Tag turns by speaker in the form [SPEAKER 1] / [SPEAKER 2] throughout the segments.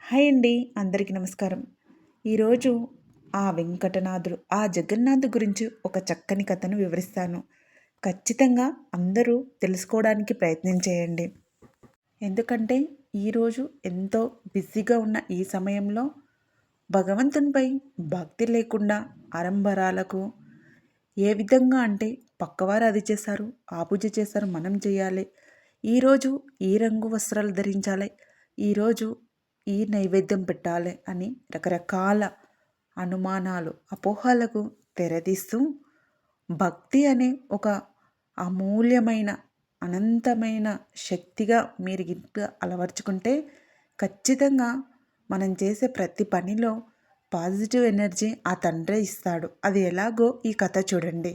[SPEAKER 1] Hi అండి, అందరికీ నమస్కారం. ఈరోజు ఆ వెంకటనాథుడు, ఆ జగన్నాథ్ గురించి ఒక చక్కని కథను వివరిస్తాను. ఖచ్చితంగా అందరూ తెలుసుకోవడానికి ప్రయత్నం చేయండి. ఎందుకంటే ఈరోజు ఎంతో బిజీగా ఉన్న ఈ సమయంలో భగవంతునిపై భక్తి లేకుండా ఆడంబరాలకు ఏ విధంగా అంటే పక్కవారు అది చేశారు, ఆ పూజ చేశారు, మనం చేయాలి, ఈరోజు ఈ రంగు వస్త్రాలు ధరించాలి, ఈరోజు ఈ నైవేద్యం పెట్టాలి అని రకరకాల అనుమానాలు, అపోహలకు తెరతీస్తూ భక్తి అనే ఒక అమూల్యమైన అనంతమైన శక్తిగా మీరు గిట్ట అలవర్చుకుంటే ఖచ్చితంగా మనం చేసే ప్రతి పనిలో పాజిటివ్ ఎనర్జీ ఆ తండ్రే ఇస్తాడు. అది ఎలాగో ఈ కథ చూడండి.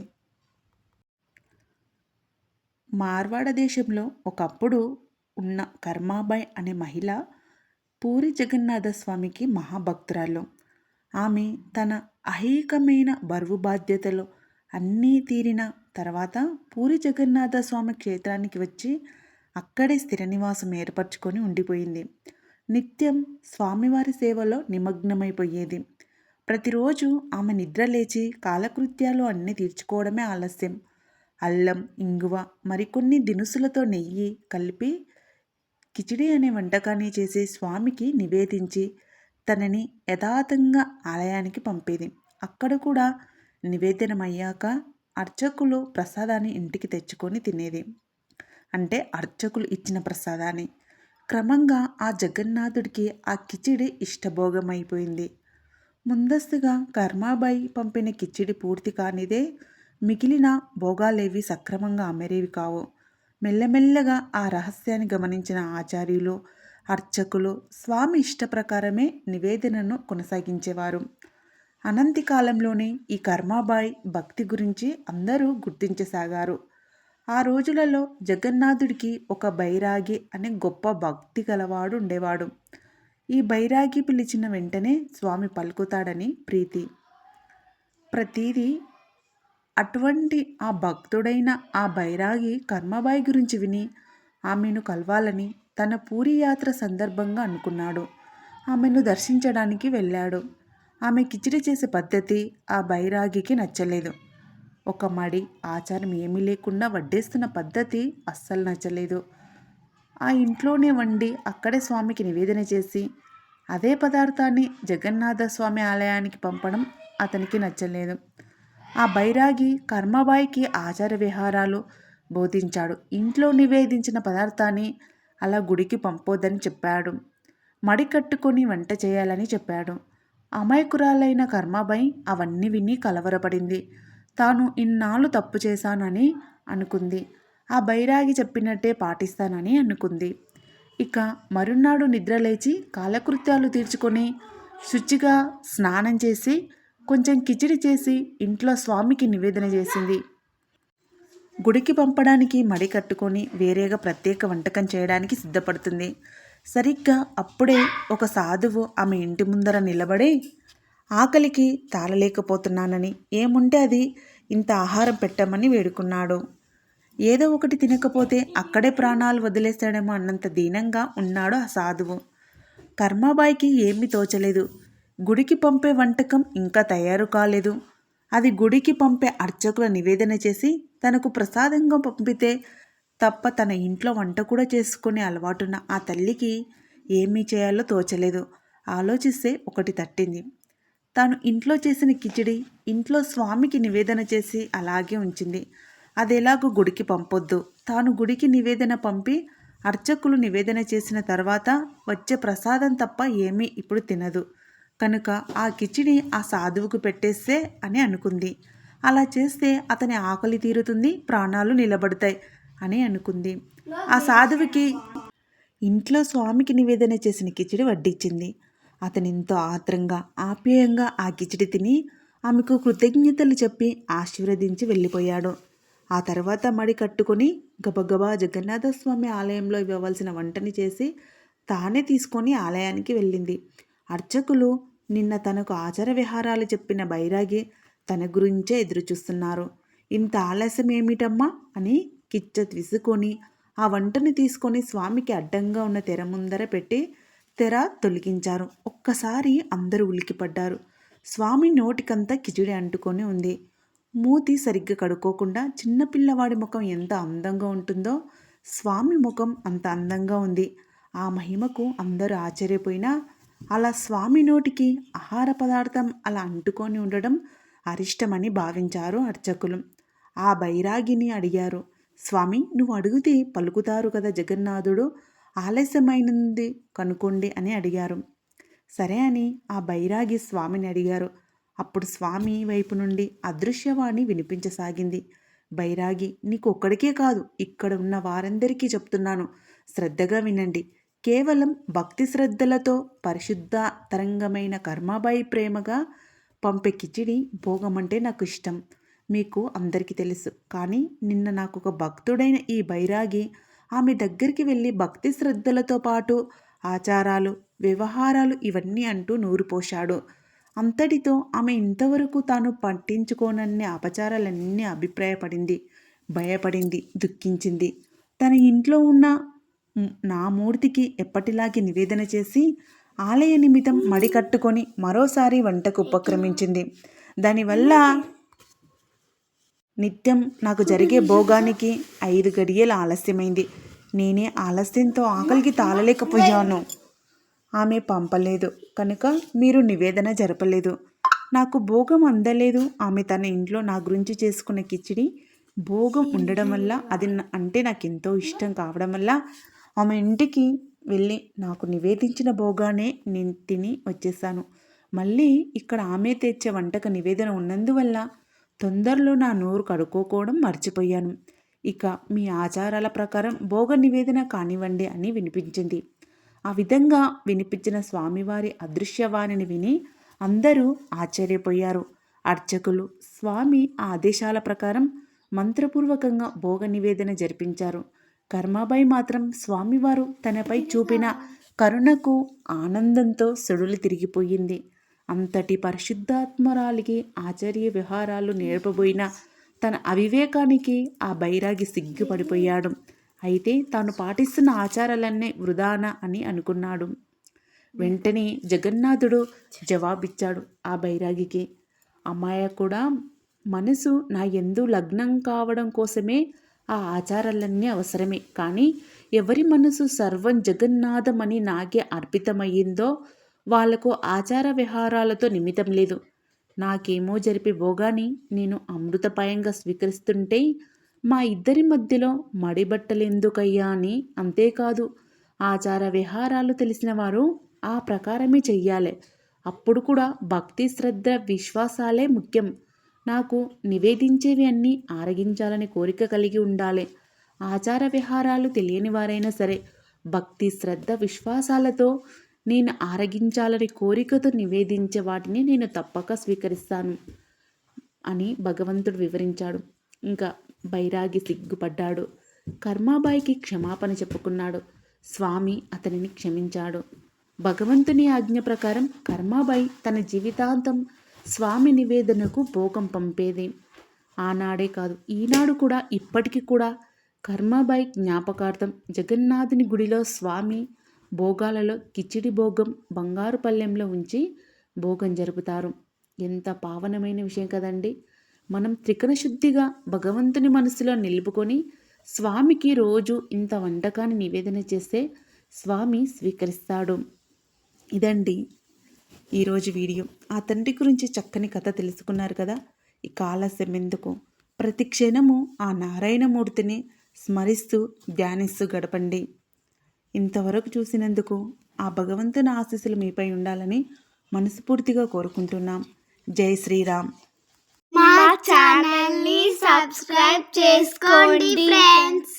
[SPEAKER 1] మార్వాడ దేశంలో ఒకప్పుడు ఉన్న కర్మాబాయ్ అనే మహిళ పూరి జగన్నాథ స్వామికి మహాభక్తురాలు. ఆమె తన అహైకమైన బరువు బాధ్యతలు అన్నీ తీరిన తర్వాత పూరి జగన్నాథ స్వామి క్షేత్రానికి వచ్చి అక్కడే స్థిర నివాసం ఏర్పరచుకొని ఉండిపోయింది. నిత్యం స్వామివారి సేవలో నిమగ్నమైపోయేది. ప్రతిరోజు ఆమె నిద్ర లేచి కాలకృత్యాలు అన్నీ తీర్చుకోవడమే ఆలస్యం. అల్లం, ఇంగువ, మరికొన్ని దినుసులతో నెయ్యి కలిపి కిచిడి అనే వంటకాన్ని చేసి స్వామికి నివేదించి తనని యథాతంగా ఆలయానికి పంపేది. అక్కడ కూడా నివేదనమయ్యాక అర్చకులు ప్రసాదాన్ని ఇంటికి తెచ్చుకొని తినేది. అంటే అర్చకులు ఇచ్చిన ప్రసాదాన్ని. క్రమంగా ఆ జగన్నాథుడికి ఆ కిచిడి ఇష్టభోగమైపోయింది. ముందస్తుగా కర్మాబాయి పంపిన కిచిడి పూర్తి కానిదే మిగిలిన భోగాలేవి సక్రమంగా అమరేవి కావు. మెల్లమెల్లగా ఆ రహస్యాన్ని గమనించిన ఆచార్యులు, అర్చకులు స్వామి ఇష్టప్రకారమే నివేదనను కొనసాగించేవారు. అనంతి కాలంలోనే ఈ కర్మాబాయి భక్తి గురించి అందరూ గుర్తించసాగారు. ఆ రోజులలో జగన్నాథుడికి ఒక బైరాగి అనే గొప్ప భక్తి గలవాడు ఉండేవాడు. ఈ బైరాగి పిలిచిన వెంటనే స్వామి పలుకుతాడని ప్రీతి. ప్రతిదీ అటువంటి ఆ భక్తుడైన ఆ బైరాగి కర్మబాయి గురించి విని ఆమెను కలవాలని తన పూరి యాత్ర సందర్భంగా అనుకున్నాడు. ఆమెను దర్శించడానికి వెళ్ళాడు. ఆమె కిచిడి చేసే పద్ధతి ఆ బైరాగికి నచ్చలేదు. ఒక మడి ఆచారం ఏమీ లేకుండా వడ్డేస్తున్న పద్ధతి అస్సలు నచ్చలేదు. ఆ ఇంట్లోనే వండి అక్కడే స్వామికి నివేదన చేసి అదే పదార్థాన్ని జగన్నాథ స్వామి ఆలయానికి పంపడం అతనికి నచ్చలేదు. ఆ బైరాగి కర్మబాయికి ఆచార విహారాలు బోధించాడు. ఇంట్లో నివేదించిన పదార్థాన్ని అలా గుడికి పంపొద్దని చెప్పాడు. మడి కట్టుకొని వంట చేయాలని చెప్పాడు. అమాయకురాలైన కర్మాబాయి అవన్నీ విని కలవరపడింది. తాను ఇన్నాళ్ళు తప్పు చేశానని అనుకుంది. ఆ బైరాగి చెప్పినట్టే పాటిస్తానని అనుకుంది. ఇక మరునాడు నిద్రలేచి కాలకృత్యాలు తీర్చుకొని శుచిగా స్నానం చేసి కొంచెం కిచిడి చేసి ఇంట్లో స్వామికి నివేదన చేసింది. గుడికి పంపడానికి మడి కట్టుకొని వేరేగా ప్రత్యేక వంటకం చేయడానికి సిద్ధపడుతుంది. సరిగ్గా అప్పుడే ఒక సాధువు ఆమె ఇంటి ముందర నిలబడి ఆకలికి తాళలేకపోతున్నానని ఏముంటే అది ఇంత ఆహారం పెట్టమని వేడుకున్నాడు. ఏదో ఒకటి తినకపోతే అక్కడే ప్రాణాలు వదిలేస్తాడేమో అన్నంత దీనంగా ఉన్నాడు ఆ సాధువు. కర్మాబాయికి ఏమీ తోచలేదు. గుడికి పంపే వంటకం ఇంకా తయారు కాలేదు. అది గుడికి పంపే అర్చకుల నివేదన చేసి తనకు ప్రసాదంగా పంపితే తప్ప తన ఇంట్లో వంట కూడా చేసుకునే అలవాటున్న ఆ తల్లికి ఏమీ చేయాలో తోచలేదు. ఆలోచిస్తే ఒకటి తట్టింది. తాను ఇంట్లో చేసిన కిచిడి ఇంట్లో స్వామికి నివేదన చేసి అలాగే ఉంచింది. అది ఎలాగో గుడికి పంపొద్దు. తాను గుడికి నివేదన పంపి అర్చకులు నివేదన చేసిన తర్వాత వచ్చే ప్రసాదం తప్ప ఏమీ ఇప్పుడు తినదు కనుక ఆ కిచిడి ఆ సాధువుకు పెట్టేస్తే అని అనుకుంది. అలా చేస్తే అతని ఆకలి తీరుతుంది, ప్రాణాలు నిలబడతాయి అని అనుకుంది. ఆ సాధువుకి ఇంట్లో స్వామికి నివేదన చేసిన కిచిడి వడ్డించింది. అతను ఎంతో ఆత్రంగా ఆప్యాయంగా ఆ కిచిడి తిని ఆమెకు కృతజ్ఞతలు చెప్పి ఆశీర్వదించి వెళ్ళిపోయాడు. ఆ తర్వాత మడి కట్టుకొని గబగబా జగన్నాథ స్వామి ఆలయంలో ఇవ్వవలసిన వంటని చేసి తానే తీసుకొని ఆలయానికి వెళ్ళింది. అర్చకులు నిన్న తనకు ఆచార విహారాలు చెప్పిన బైరాగి తన గురించే ఎదురుచూస్తున్నారు. ఇంత ఆలస్యం ఏమిటమ్మా అని కిచ్చ విసుకొని ఆ వంటని తీసుకొని స్వామికి అడ్డంగా ఉన్న తెర ముందర పెట్టి తెర తొలగించారు. ఒక్కసారి అందరూ ఉలికిపడ్డారు. స్వామి నోటికంతా కిచిడి అంటుకొని ఉంది. మూతి సరిగ్గా కడుక్కోకుండా చిన్నపిల్లవాడి ముఖం ఎంత అందంగా ఉంటుందో స్వామి ముఖం అంత అందంగా ఉంది. ఆ మహిమకు అందరూ ఆశ్చర్యపోయినా అలా స్వామి నోటికి ఆహార పదార్థం అలా అంటుకొని ఉండడం అరిష్టమని భావించారు అర్చకులు. ఆ బైరాగిని అడిగారు, స్వామి నువ్వు అడిగితే పలుకుతారు కదా జగన్నాథుడు, ఆలస్యమైనంది కనుకోండి అని అడిగారు. సరే అని ఆ బైరాగి స్వామిని అడిగారు. అప్పుడు స్వామి వైపు నుండి అదృశ్యవాణి వినిపించసాగింది. బైరాగి నీకు ఒక్కడికే కాదు, ఇక్కడ ఉన్న వారందరికీ చెప్తున్నాను, శ్రద్ధగా వినండి. కేవలం భక్తి శ్రద్ధలతో పరిశుద్ధ తరంగమైన కర్మాబాయి ప్రేమగా పంపే కిచిడి భోగమంటే నాకు ఇష్టం. మీకు అందరికీ తెలుసు. కానీ నిన్న నాకు ఒక భక్తుడైన ఈ బైరాగి ఆమె దగ్గరికి వెళ్ళి భక్తి శ్రద్ధలతో పాటు ఆచారాలు వ్యవహారాలు ఇవన్నీ అంటూ నూరు పోశాడు. అంతటితో ఆమె ఇంతవరకు తాను పట్టించుకోనన్ని అపచారాలన్నీ అభిప్రాయపడింది, భయపడింది, దుఃఖించింది. తన ఇంట్లో ఉన్న నా మూర్తికి ఎప్పటిలాగే నివేదన చేసి ఆలయ నిమిత్తం మడి కట్టుకొని మరోసారి వంటకు ఉపక్రమించింది. దానివల్ల నిత్యం నాకు జరిగే భోగానికి 5 గడియల ఆలస్యమైంది. నేనే ఆలస్యంతో ఆకలికి తాళలేకపోయాను. ఆమె పంపలేదు కనుక మీరు నివేదన జరపలేదు. నాకు భోగం అందలేదు. ఆమె తన ఇంట్లో నా గురించి చేసుకున్న కిచిడి భోగం ఉండడం వల్ల అది అంటే నాకు ఎంతో ఇష్టం కావడం వల్ల ఆమె ఇంటికి వెళ్ళి నాకు నివేదించిన భోగానే నేను తిని వచ్చేసాను. మళ్ళీ ఇక్కడ ఆమె తెచ్చే వంటక నివేదన ఉన్నందువల్ల తొందరలో నా నోరు కడుక్కోవడం మర్చిపోయాను. ఇక మీ ఆచారాల ప్రకారం భోగ నివేదన కానివ్వండి అని వినిపించింది. ఆ విధంగా వినిపించిన స్వామివారి అదృశ్యవాణిని విని అందరూ ఆశ్చర్యపోయారు. అర్చకులు స్వామి ఆదేశాల ప్రకారం మంత్రపూర్వకంగా భోగ నివేదన జరిపించారు. కర్మాబాయి మాత్రం స్వామివారు తనపై చూపిన కరుణకు ఆనందంతో సుడులు తిరిగిపోయింది. అంతటి పరిశుద్ధాత్మరాలికి ఆచార్య విహారాలు నేర్పబోయిన తన అవివేకానికి ఆ బైరాగి సిగ్గుపడిపోయాడు. అయితే తాను పాటిస్తున్న ఆచారాలన్నీ వృధానా అని అనుకున్నాడు. వెంటనే జగన్నాథుడు జవాబిచ్చాడు ఆ బైరాగికి. అమ్మాయ కూడా మనసు నా యందు లగ్నం కావడం కోసమే ఆ ఆచారాలన్నీ అవసరమే. కానీ ఎవరి మనసు సర్వం జగన్నాథమని నాకే అర్పితమయ్యిందో వాళ్లకు ఆచార విహారాలతో నిమిత్తం లేదు. నాకేమో జరిపే భోగాన్ని నేను అమృతపాయంగా స్వీకరిస్తుంటే మా ఇద్దరి మధ్యలో మడిబట్టలెందుకయ్యా అని. అంతేకాదు ఆచార విహారాలు తెలిసిన వారు ఆ ప్రకారమే చెయ్యాలి. అప్పుడు కూడా భక్తి శ్రద్ధ విశ్వాసాలే ముఖ్యం. నాకు నివేదించేవి అన్నీ ఆరగించాలని కోరిక కలిగి ఉండాలి. ఆచార విహారాలు తెలియని వారైనా సరే భక్తి శ్రద్ధ విశ్వాసాలతో నేను ఆరగించాలని కోరికతో నివేదించే వాటిని నేను తప్పక స్వీకరిస్తాను అని భగవంతుడు వివరించాడు. ఇంకా బైరాగి సిగ్గుపడ్డాడు. కర్మాబాయికి క్షమాపణ చెప్పుకున్నాడు. స్వామి అతనిని క్షమించాడు. భగవంతుని ఆజ్ఞ ప్రకారం కర్మాబాయి తన జీవితాంతం స్వామి నివేదనకు భోగం పంపేది. ఆనాడే కాదు ఈనాడు కూడా ఇప్పటికీ కూడా కర్మాబాయి జ్ఞాపకార్థం జగన్నాథుని గుడిలో స్వామి భోగాలలో కిచిడి భోగం బంగారు పళ్ళెంలో ఉంచి భోగం జరుపుతారు. ఎంత పావనమైన విషయం కదండి. మనం త్రికరణ శుద్ధిగా భగవంతుని మనసులో నిలుపుకొని స్వామికి రోజు ఇంత వంటకాన్ని నివేదన చేస్తే స్వామి స్వీకరిస్తాడు. ఇదండి ఈరోజు వీడియో. ఆ తండ్రి గురించి చక్కని కథ తెలుసుకున్నారు కదా. ఈ ఆలస్యం ఎందుకు, ప్రతి క్షణము ఆ నారాయణమూర్తిని స్మరిస్తూ ధ్యానిస్తూ గడపండి. ఇంతవరకు చూసినందుకు ఆ భగవంతుని ఆశీస్సులు మీపై ఉండాలని మనస్ఫూర్తిగా కోరుకుంటున్నాం. జై శ్రీరామ్.
[SPEAKER 2] మా ఛానల్ని సబ్స్క్రైబ్ చేసుకోండి ఫ్రెండ్స్.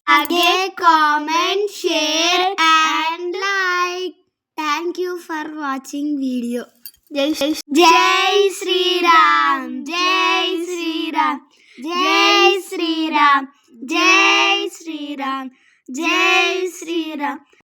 [SPEAKER 2] అలాగే comment, share and like. Thank you for watching video. జై శ్రీరామ్, జై శ్రీరామ్, జై శ్రీరామ్, జై శ్రీరామ్, జై శ్రీరామ్.